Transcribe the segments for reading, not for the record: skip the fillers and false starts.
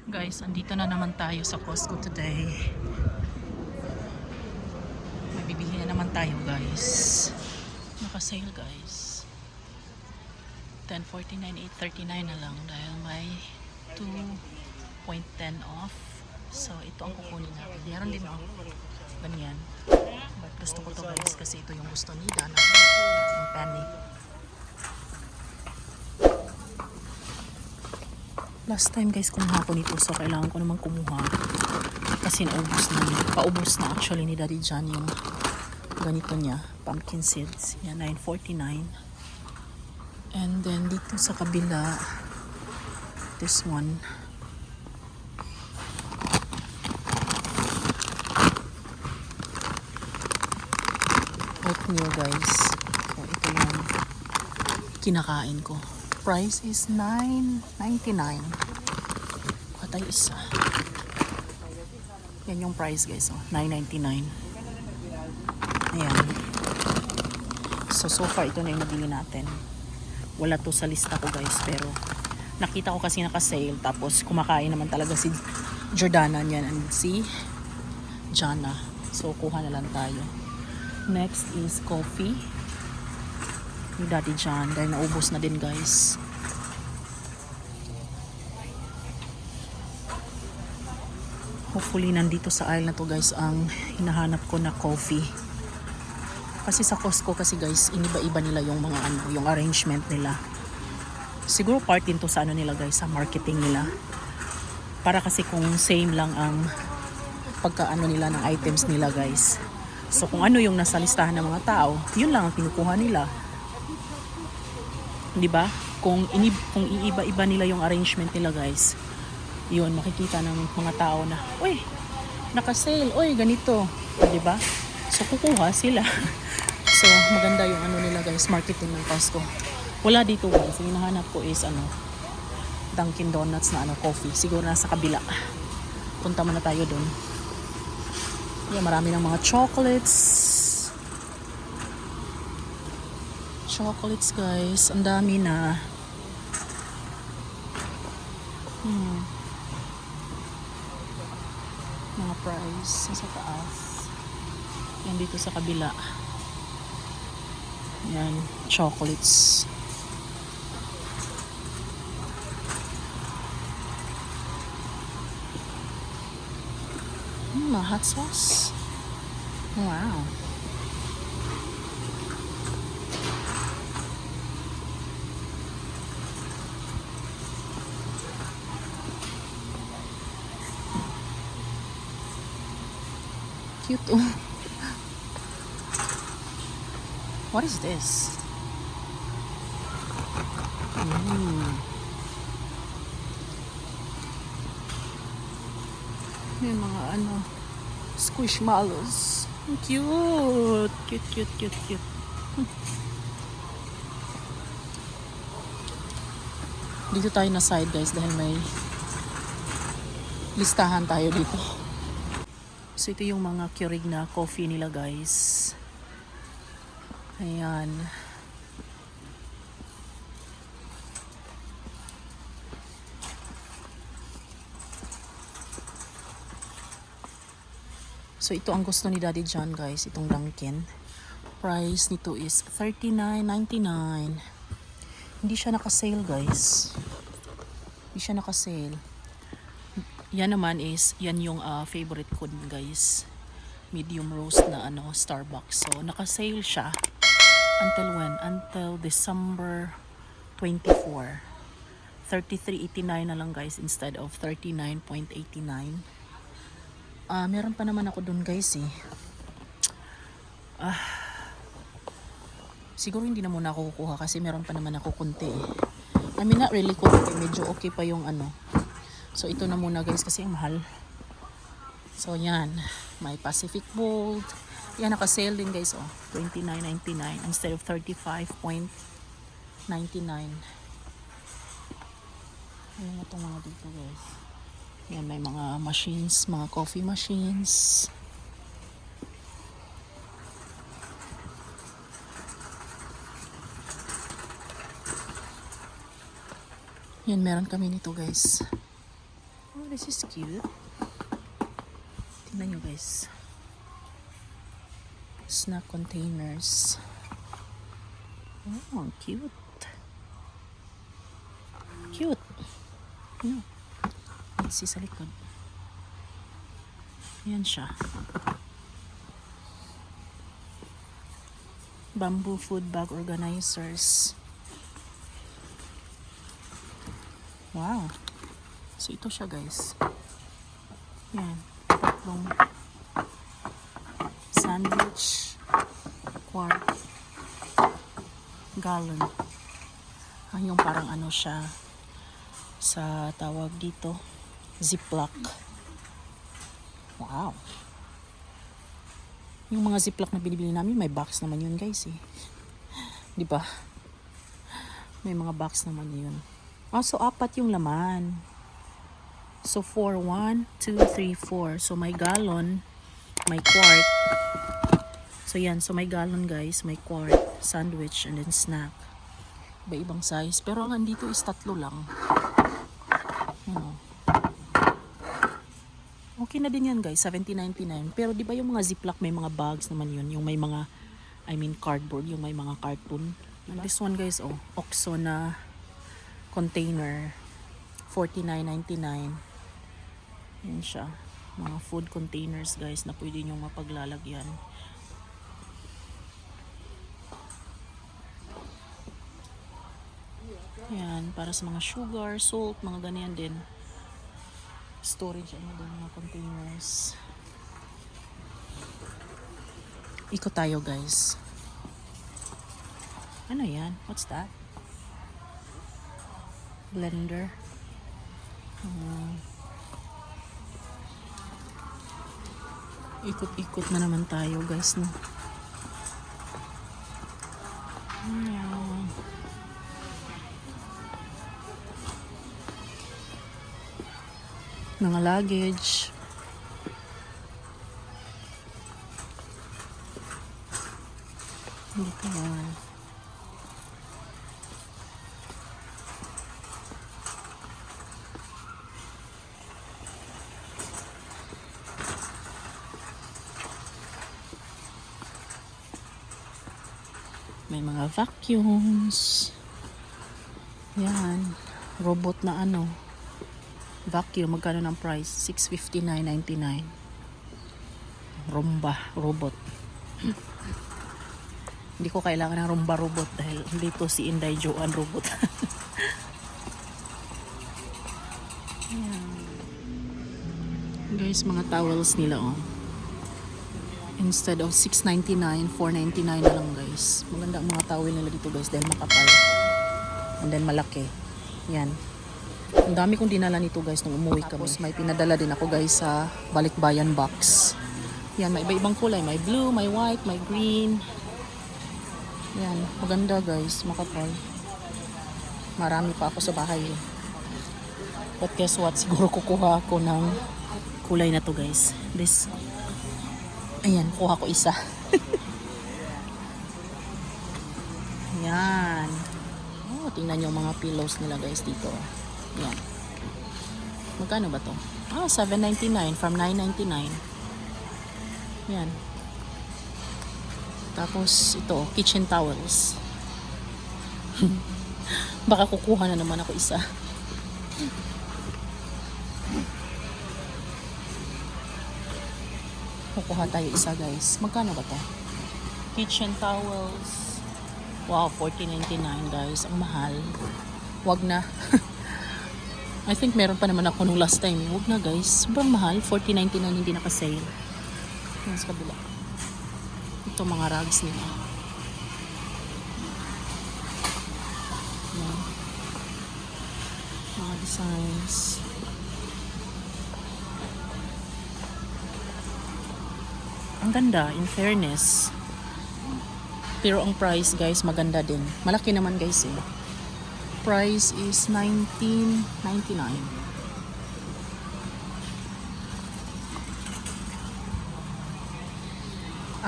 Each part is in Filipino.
Guys, andito na naman tayo sa Costco today. May bibili na naman tayo, guys. Naka-sale, guys. 10.49, 8.39 na lang dahil may 2.10 off. So, ito ang kukunin natin. Meron din ako. Ganyan. But gusto ko to, guys, kasi ito yung gusto ni Dana. Yung penny. Last time, guys, kumuha ko nito. So, kailangan ko naman kumuha. Kasi naubos na yun. Paubos na actually ni Daddy John yung ganito niya. Pumpkin seeds. Yan, 9.49. And then, dito sa kabila, this one. Oatmeal, guys. So, ito yung kinakain ko. Price is $9.99. Patay isa. Yan yung price, guys. Oh, $9.99. Ayan. So far, ito na yung nabili natin. Wala to sa lista ko, guys. Pero, nakita ko kasi naka-sale. Tapos, kumakain naman talaga si Jordana niyan and si Jana. So, kuha na lang tayo. Next is coffee. Ni Daddy John. Dahil naubos na din, guys. Hopefully, nandito sa aisle na to, guys, ang hinahanap ko na coffee. Kasi sa Costco kasi, guys, iniba-iba nila yung mga yung arrangement nila. Siguro part din to sa ano nila, guys, sa marketing nila. Para kasi kung same lang ang pagkaano nila ng items nila, guys. So kung ano yung nasa listahan ng mga tao, yun lang ang kinukuha nila. 'Di ba? Kung iiba-iba nila yung arrangement nila, guys. Yun, makikita ng mga tao na, uy, naka-sale, uy, ganito. 'Di ba? So kukuha sila. So maganda yung ano nila, guys, marketing ng Costco. Wala dito, guys. Yung hinahanap ko is Dunkin Donuts na coffee. Siguro nasa kabila. Punta muna tayo doon. Yeah, marami ng mga chocolates. Chocolates, guys. Ang dami na. Mga price sa taas. Yan dito sa kabila. Yan, chocolates. Hot sauce. Wow. Cute. What is this? May mga squishmallows. Cute. Cute. Dito tayo na side, guys, dahil may listahan tayo dito. So ito yung mga Keurig na coffee nila, guys. Ayan. So ito ang gusto ni Daddy John, guys, itong Dunkin. Price nito is $39.99. Hindi siya naka-sale, guys. Hindi siya naka-sale. Yan naman is, yan yung favorite ko, guys. Medium roast na Starbucks. So naka-sale siya. Until when? Until December 24. $33.89 na lang, guys, instead of $39.89. Meron pa naman ako dun, guys, eh. Siguro hindi na muna ako kukuha kasi meron pa naman ako kunti, eh. I mean, not really kunti. Medyo okay pa yung So, ito na muna, guys, kasi ang mahal. So, yan. May Pacific Bold. Yan, naka-sale din, guys, oh. $29.99 instead of $35.99. Ayan na itong mga dito, guys. Yan, may mga machines, mga coffee machines. Yan, meron kami nito, guys. this is cute. Tingnan nyo guys. Snack containers. Oh, cute. Cute. Yeah. Let's see sa likod. Yan siya. Bamboo food bag organizers. Wow. So ito siya guys. Yan. Tatlong sandwich, quart, gallon. Yung parang ano siya sa tawag dito, ziplock. Wow. Yung mga ziplock na binibili namin, may box naman yun guys eh. Di ba? May mga box naman yun. So 4 yung laman. So 4, 1, 2, 3, 4. So may gallon, may quart. So yan, so may gallon guys, may quart, sandwich, and then snack. Iba-ibang size. Pero ang andito is 3 lang. Ano? Okay na din yan guys, $17.99. Pero di ba yung mga ziplock may mga bags naman yun, yung may mga, cardboard, yung may mga cartoon. And this one guys, OXO na container, $49.99. Yan siya. Mga food containers guys na pwede nyo mapaglalagyan. Yan, para sa mga sugar, salt, mga ganyan din. Storage din mga containers. Ikot tayo guys. Ano yan? What's that? Blender. Ikot-ikot na naman tayo guys, no? Ayan. Mga luggage. Dito yan. May mga vacuums. Yan. Robot na vacuum. Magkano ng price? $659.99. Roomba robot. Hindi ko kailangan ng Roomba robot dahil dito si Inday Joan robot. Yan. Guys, mga towels nila Instead of $6.99, $4.99 na lang guys. Maganda ang mga towel nila dito guys dahil makapal. And then malaki. Yan. Ang dami kong dinala nito guys nung umuwi kami. Tapos may pinadala din ako guys sa balikbayan box. Yan, may iba-ibang kulay. May blue, may white, may green. Yan, maganda guys. Makapal. Marami pa ako sa bahay. But guess what? Siguro kukuha ako ng kulay na to guys. This. Ayan, kuha ko isa. Yan. Tingnan nyo mga pillows nila guys dito. Yan. Magkano ba to? $7.99 from $9.99. Yan. Tapos ito, kitchen towels. Baka kukuha na naman ako isa. Kukuha tayo isa guys. Magkano ba to? Kitchen towels. Wow, $14.99 guys. Ang mahal. Wag na. I think meron pa naman ako nung last time. Wag na guys. Sobrang mahal. $14.99 hindi naka-sale. Yan sa kabila. Ito mga rugs nila. Yan. Mga designs. Ang ganda, in fairness. Pero ang price guys, maganda din. Malaki naman guys eh. Price is $19.99.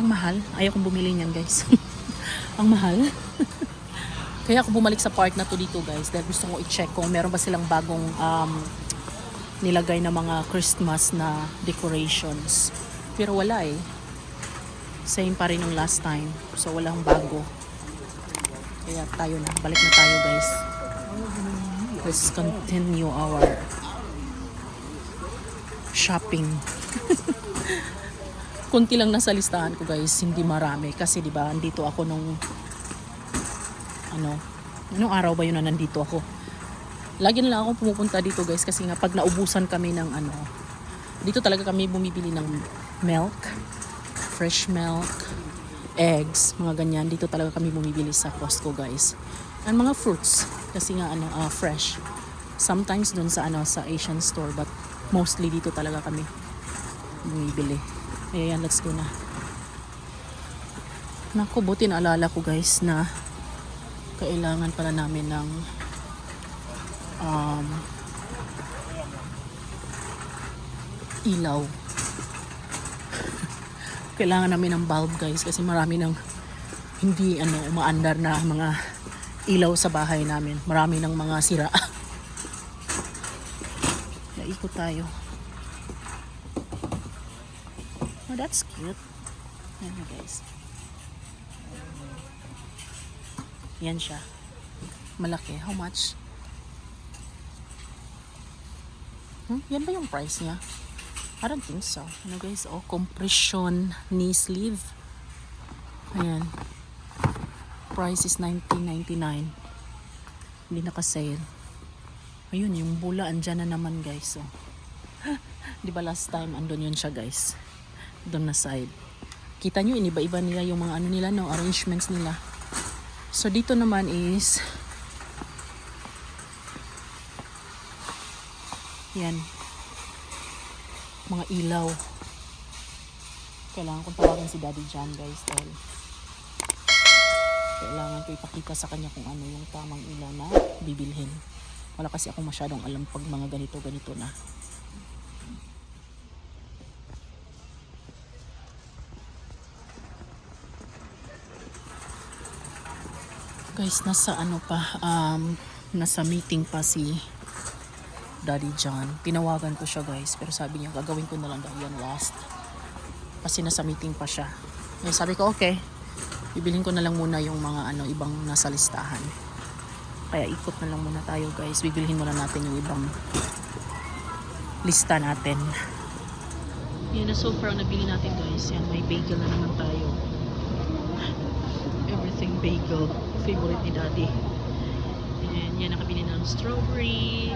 Ang mahal. Ayaw kong bumili niyan guys. Ang mahal. Kaya ako bumalik sa part na to dito guys. Dahil gusto ko i-check kung meron ba silang bagong nilagay na mga Christmas na decorations. Pero wala eh. Same pa rin yung last time. So walang bago. Kaya tayo na. Balik na tayo guys. Let's continue our shopping. Kunti lang nasa listahan ko guys. Hindi marami. Kasi diba andito ako nung anong araw ba yun na nandito ako? Lagi na lang akong pumupunta dito guys kasi nga pag naubusan kami ng dito talaga kami bumibili ng milk, fresh milk, eggs, mga ganyan. Dito talaga kami bumibili sa Costco guys. And mga fruits kasi nga fresh. Sometimes dun sa sa Asian store but mostly dito talaga kami bumibili. Ayan, let's go na. Naku, buti naalala ko guys na kailangan pala namin ng ilaw. Kailangan namin ng bulb guys kasi marami ng hindi umaandar na mga ilaw sa bahay namin. Marami ng mga sira. Naikot tayo. Oh, that's cute. Ayan guys. Yan siya. Malaki. How much? Yan ba yung price niya? I don't think so. Guys, compression knee sleeve. Ayan. Price is $19.99. Hindi naka-sale. Ayun, yung bula andyan na naman guys. So, di ba last time andun yun siya guys. Doon na side. Kita nyo, iniba-iba nila yung mga nila, arrangements nila. So, dito naman is yan. Mga ilaw. Kailangan kong tawagan si Daddy John guys. Dahil kailangan ko ipakita sa kanya kung ano yung tamang ilaw na bibilhin. Wala kasi akong masyadong alam pag mga ganito na. Guys, nasa nasa meeting pa si Daddy John. Tinawagan ko siya guys, pero sabi niya gagawin ko na lang dahil yan last. Kasi nasa meeting pa siya. Ngayon sabi ko okay, bibilhin ko na lang muna yung mga ibang nasa listahan. Kaya ikot na lang muna tayo guys. Bibilhin muna natin yung ibang lista natin. Yan na so far nabili natin guys. Yan, may bagel na naman tayo. Everything bagel. Favorite ni Daddy. And yan, nakabili ng strawberry,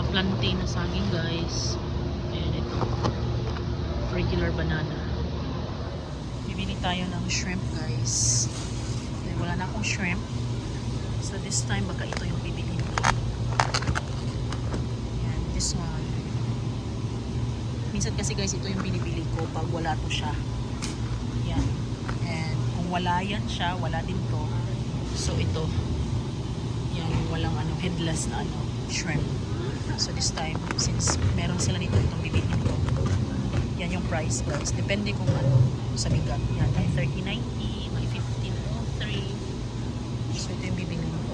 plantain na saging guys. And ito, regular banana. Bibili tayo ng shrimp guys. And wala na akong shrimp. So this time baka ito yung bibilhin ko. Yan, this one. Minsan kasi guys ito yung binibili ko pag wala to siya. Yan. And kung wala yan siya, wala din to. So ito. Yan, walang headless na shrimp. So this time, since meron sila nito, itong bibilhin ko. Yan yung price guys. Depende kung sa bigat. Yan, may 30.90, may 15.03. So ito yung bibilhin ko.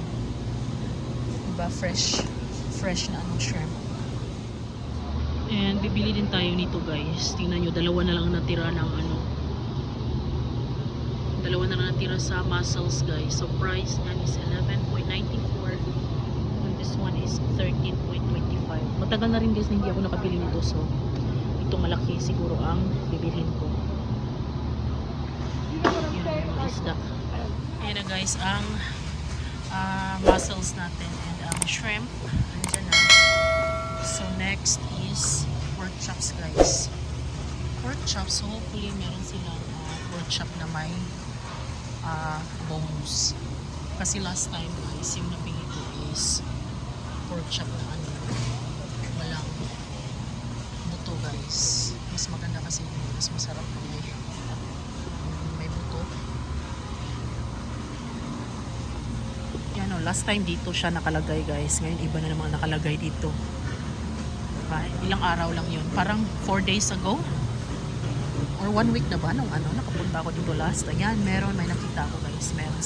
Diba, fresh na shrimp. And bibili din tayo nito guys. Tingnan nyo, dalawa na lang natira ng dalawa na lang natira sa mussels guys. So price yan is 11.94 and this one is 13.25. Matagal na rin guys na hindi ako nakabili nito. So ito malaki siguro ang bibilhin ko. Yan yung isda. Ayan na guys ang mussels natin and ang shrimp. Andyan na. So next is pork chops guys. Pork chops, so hopefully meron silang pork chop na may bones. Kasi last time guys, yung nabili ko is pork chop na walang buto guys. Mas maganda kasi mas masarap na may buto. Yan last time dito siya nakalagay guys. Ngayon iba na naman nakalagay dito. Diba? Ilang araw lang yun. Parang 4 days ago or 1 week na ba nung nakapunta ako dito last. Ayan, may nakita ako guys. Meron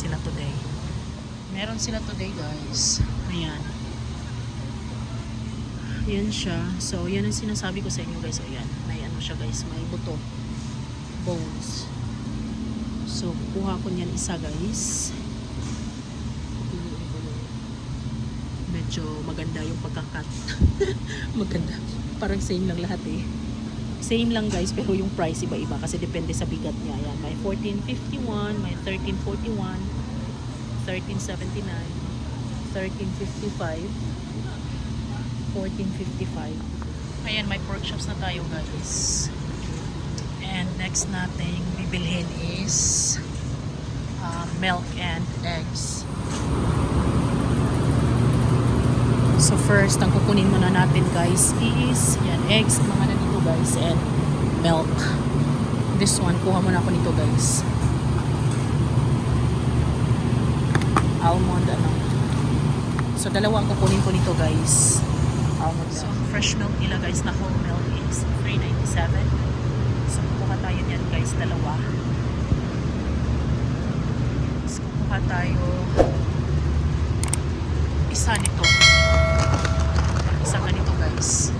sila today guys. Ayan. Yan siya. So, yan ang sinasabi ko sa inyo guys. O yan, may ano siya guys, may buto. Bones. So, kuha ko niyan isa guys. Medyo maganda yung pagkakat. Maganda. Parang same lang lahat eh. Same lang guys, pero yung price iba-iba kasi depende sa bigat niya. Yan, may 1451, may 1341, 1379, 1355, 1455. Ayan, may pork chops na tayo guys. And next nating bibilhin is milk and eggs. So first, ang kukunin muna natin guys is yan, eggs, mga nandito guys, and milk. This one, kuha muna ako nito guys. Almond ano. So dalawa ang kukunin ko nito guys. Almond. So fresh milk nila guys na whole milk is $3.97. So kukuha tayo niyan guys, dalawa. So kukuha tayo isa nito. Isa ganito guys.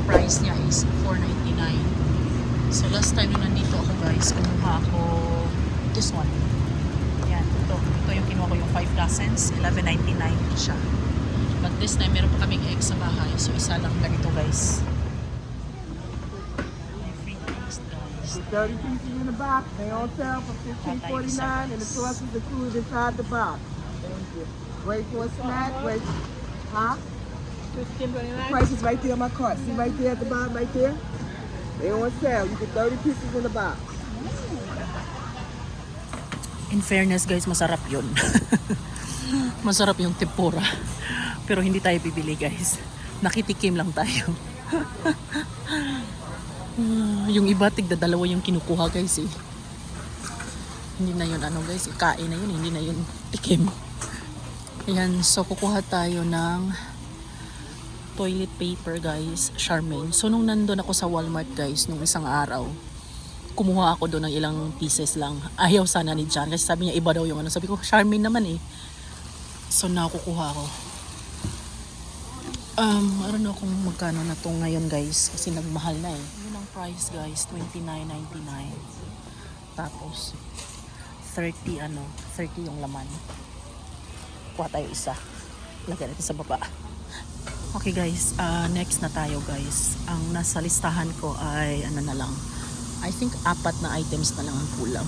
Price niya is $4.99. So last time nung nandito ako guys, kumuha ako this one. Yan, ito yung kinuha ko, yung 5 dozens, $11.99 siya. But this time meron pa kaming egg sa bahay, so isa lang ganito guys. May free taste guys. 30 pieces in the box. They on sale for $15.49 and the sauce is included inside the box. Thank you. Wait for a snack. Wait. Huh? The price is right there on my cart. See right there at the bottom, right there? They on sale. You get 30 pieces in the box. In fairness guys, masarap yun. Masarap yung tempura. Pero hindi tayo bibili guys. Nakitikim lang tayo. Yung iba tigda dalawa yung kinukuha guys eh. Hindi na yun ano guys, kain na yun, hindi na yun tikim. Ayan, so kukuha tayo ng toilet paper guys, Charmaine. So nung nandun ako sa Walmart guys, nung isang araw, kumuha ako doon ng ilang pieces lang. Ayaw sana ni John kasi sabi niya iba daw yung ano. Sabi ko, Charmaine naman eh. So nakukuha ako. I don't know kung magkano na to ngayon guys, kasi nagmahal na eh. Yun ang price guys, $29.99. Tapos 30 yung laman. Kuha tayo isa. Lagyan natin sa baba. Okay guys, next na tayo guys. Ang nasa listahan ko ay ano na lang. I think 4 na items na lang ang kulang.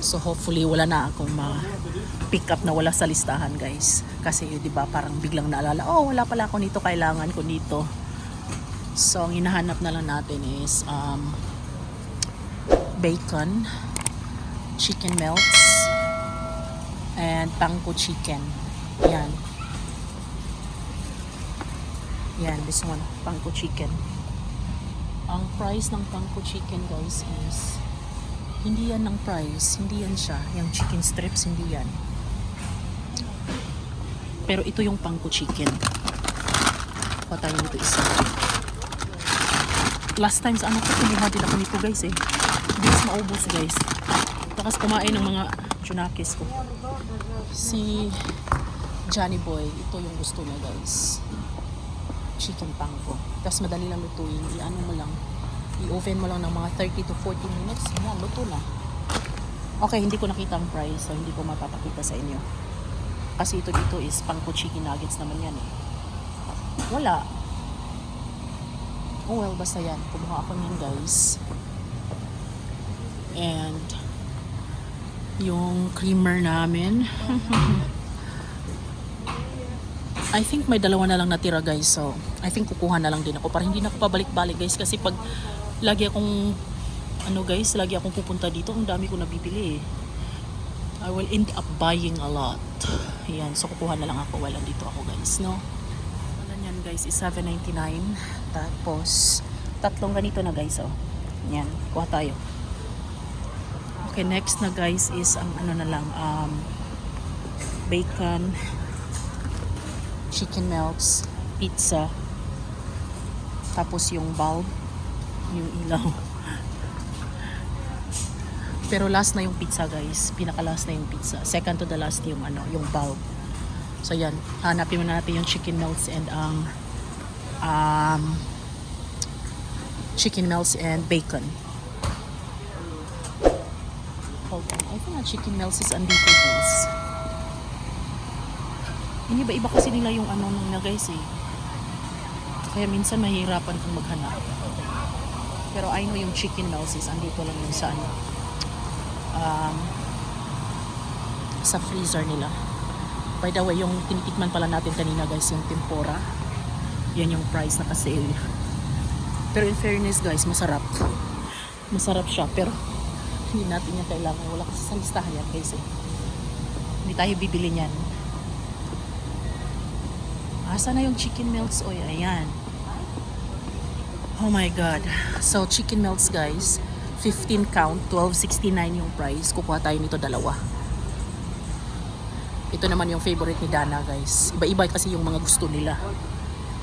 So hopefully wala na akong ma-pick up na wala sa listahan guys. Kasi di ba parang biglang naalala, oh wala pala ako nito, kailangan ko nito. So ang hinahanap na lang natin is bacon, chicken melts, and panko chicken. Yan. Yan, this one, panko chicken. Ang price ng panko chicken guys is hindi yan ng price, hindi yan siya. Yung chicken strips, hindi yan. Pero ito yung panko chicken. Kuha tayo nito isa. Last time sa anak ko, kumuha din ako nito guys eh. Bilis maubos guys. Takas kumain ng mga junakis ko. Si Johnny Boy, ito yung gusto niya guys. Chicken panko. Tapos madali lang lutuin. I-ano mo lang. I-oven mo lang ng mga 30 to 40 minutes. Yan, luto na. Okay, hindi ko nakita ang price. So, hindi ko mapapakita sa inyo. Kasi ito dito is panko chicken nuggets naman yan eh. Wala. Oh well, basta yan. Kumuha ako niyan guys. And yung creamer namin. I think may dalawa na lang natira guys. So, I think kukuha na lang din ako para hindi na ako pabalik-balik guys. Kasi pag lagi akong lagi akong pupunta dito, ang dami ko nabibili eh. I will end up buying a lot. Ayan, so kukuha na lang ako while andito ako guys, no? Ano yan guys, is $7.99. Tapos, 3 ganito na guys, oh. Yan, kuha tayo. Okay, next na guys is ang bacon, chicken melts, pizza, tapos yung bulb, yung ilaw. Pero last na yung pizza guys, pinaka last na yung pizza. Second to the last yung yung bulb. So yan, hanapin mo na natin yung chicken melts and ang um, chicken melts and bacon. Hold on. I think ang chicken melts is andito guys. Iniba-iba kasi nila yung ano nila guys eh. Kaya minsan mahirapan kung maghanap. Pero I know yung chicken melts is andito lang yung sa ano. Sa freezer nila. By the way, yung tinitikman pala natin kanina guys, yung tempura. Yan yung price na ka-sale. Pero in fairness guys, masarap. Masarap siya, pero hindi natin yan kailangan. Wala kasi sa listahan yan guys eh. Hindi tayo bibili niyan. Asa na yung chicken melts? Oy, ayan. Oh my god. So, chicken melts guys, 15 count, 12.69 yung price. Kukuha tayo nito dalawa. Ito naman yung favorite ni Dana guys. Iba-iba kasi yung mga gusto nila.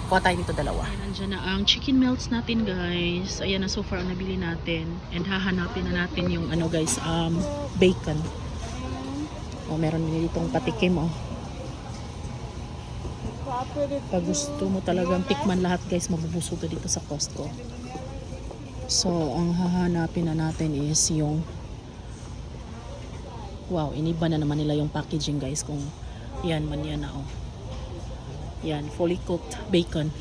Kuha tayo nito dalawa. Ayan, nandyan na ang chicken melts natin guys. Ayan na so far ang nabili natin. And hahanapin na natin yung ano guys, bacon. Oh, meron din ditong patikim oh. Pag gusto mo talagang tikman lahat guys, mabubusog ka dito sa Costco. So, ang hahanapin na natin is yung wow, iniba na naman nila yung packaging guys kung yan man yan na oh. Yan, fully cooked bacon.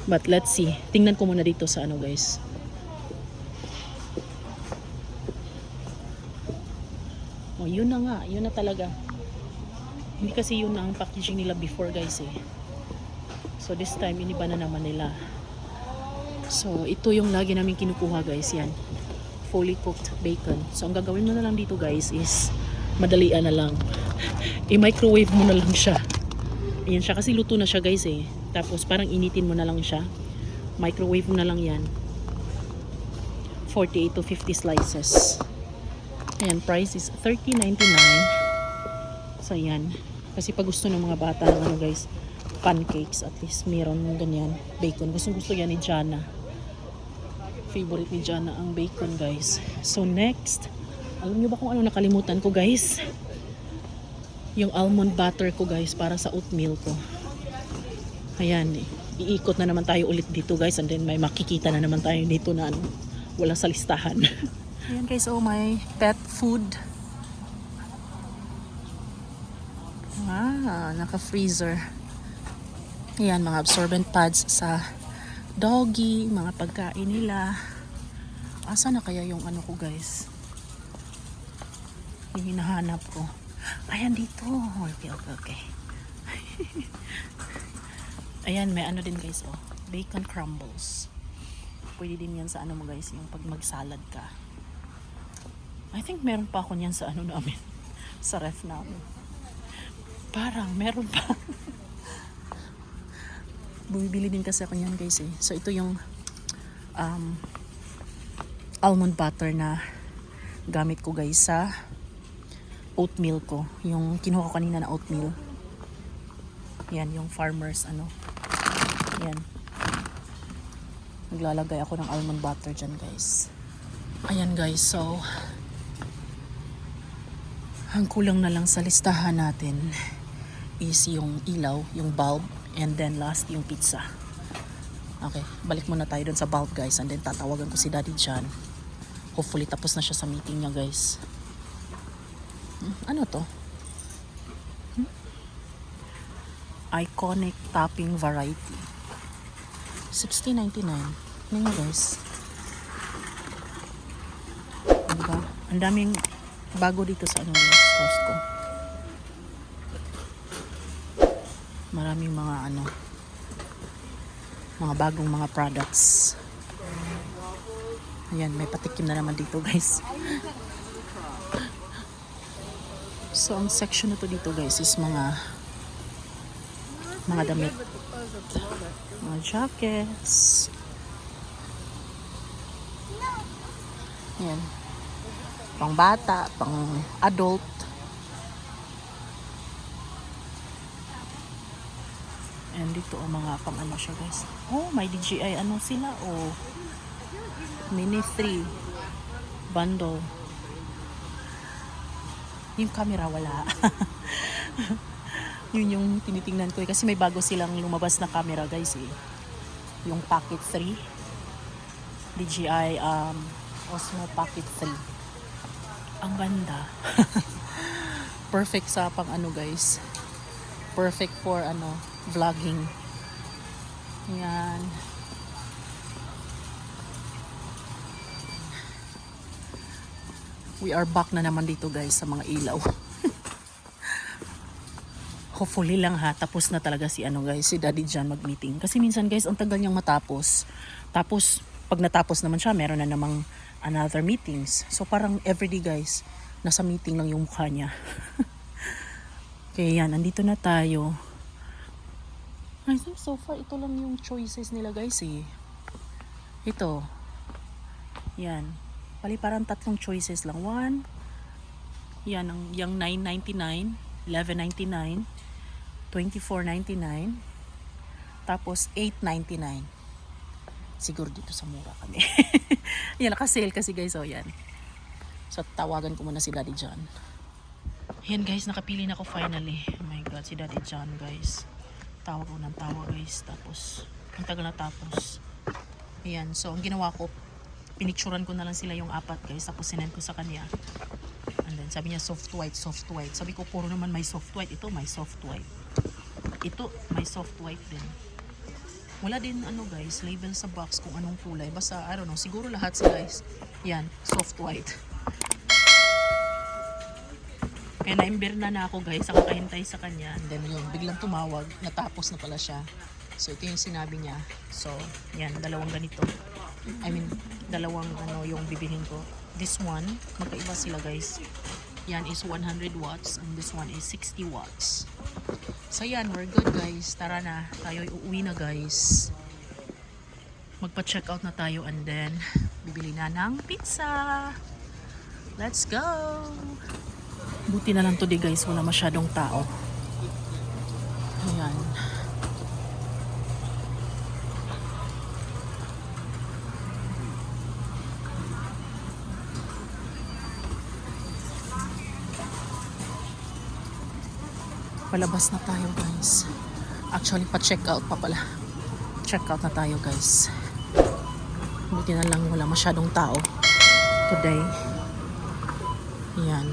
But let's see. Tingnan ko muna dito sa ano guys. Oh, yun na nga. Yun na talaga. Hindi kasi yun na ang packaging nila before guys eh. So this time, iniba na naman nila. So, ito yung lagi namin kinukuha guys. Yan. Fully cooked bacon. So, ang gagawin mo na lang dito guys is madalian na lang. I-microwave mo na lang siya. Ayan siya. Kasi luto na siya guys eh. Tapos, parang initin mo na lang siya. Microwave mo na lang yan. 48 to 50 slices. Ayan. Price is $30.99. So, ayan. Kasi pag gusto ng mga bata ng ano guys, pancakes, at least meron ganyan bacon. Gusto yan ni Jana. Favorite ni Jana ang bacon guys. So next, alam nyo ba kung ano nakalimutan ko guys? Yung almond butter ko guys para sa oatmeal ko. Ayan, iikot na naman tayo ulit dito guys, and then may makikita na naman tayo dito na ano, wala sa listahan. Ayan guys, oh my pet food. Naka-freezer. Ayan, mga absorbent pads sa doggy, mga pagkain nila. Asa na kaya yung ano ko guys? Yung hinahanap ko. Ayan dito. Okay. Ayan, may ano din guys oh. Bacon crumbles. Pwede din yan sa ano mo guys, yung pag mag-salad ka. I think meron pa ako niyan sa ano namin. Sa ref namin. Parang meron pa. Bumibili din kasi ako niyan guys eh. So ito yung almond butter na gamit ko guys sa oatmeal ko. Yung kinuha ko kanina na oatmeal. Yan yung farmers ano. Yan. Naglalagay ako ng almond butter dyan guys. Ayan guys, so ang kulang na lang sa listahan natin is yung ilaw, yung bulb, and then last yung pizza. Okay, balik muna tayo dun sa bulb guys, and then tatawagan ko si Daddy John. Hopefully tapos na siya sa meeting niya guys. Ano to? Iconic topping variety. $16.99. Ano nga guys? Diba? Ang daming bago dito sa ano guys, Costco. Maraming mga ano, mga bagong mga products. Ayan, may patikim na naman dito guys. So ang section na to dito guys is mga damit, mga jackets. Ayan, pang bata, pang adult. And dito ang mga pang ano siya guys. Oh, may DJI ano sila oh. Mini 3 bundle. Yung camera wala. Yun yung tinitingnan ko eh. Kasi may bago silang lumabas na camera guys eh. yung Pocket 3. DJI Osmo Pocket 3. Ang ganda. Perfect sa pang ano guys. Perfect for ano, vlogging. Yan. We are back na naman dito guys sa mga ilaw. Hopefully lang ha, tapos na talaga si ano guys, si Daddy John mag-meeting. Kasi minsan guys, ang tagal niyang matapos. Tapos, pag natapos naman siya, meron na namang another meetings. So parang everyday guys, nasa meeting lang yung mukha niya. Kaya yan, andito na tayo. I think so far, ito lang yung choices nila guys eh. Ito. Yan. Pali parang tatlong choices lang. One. Yan, yung $9.99, $11.99, $24.99, tapos $8.99. Siguro dito sa mura kami. Yan, naka-sale kasi guys. O yan. So, tawagan ko muna si Daddy John. Yan guys, nakapili na ako finally. Oh my God, si Daddy John guys. Tawag ko ng tawag guys. Tapos, ang tagal na tapos. Ayan, so ang ginawa ko, pinicturan ko na lang sila yung apat guys. Tapos sinend ko sa kanya. And then sabi niya soft white, soft white. Sabi ko puro naman may soft white. Ito may soft white. Ito may soft white din. Wala din ano guys, label sa box kung anong kulay. Basta I don't know, siguro lahat sila guys. Yan, soft white. Kaya na-imber na ako guys, sa kakahintay sa kanya. And then yun, biglang tumawag, natapos na pala siya. So ito yung sinabi niya. So, yan, dalawang ganito. I mean, dalawang ano yung bibilhin ko. This one, magkaiba sila guys. Yan is 100 watts and this one is 60 watts. So yan, we're good guys. Tara na, tayo uuwi na guys. Magpa-check out na tayo and then bibili na ng pizza. Let's go! Buti na lang today guys, wala masyadong tao. Ayan. Palabas na tayo guys. Actually pa-check out pa pala. Check out na tayo guys. Buti na lang wala masyadong tao today. Ayan.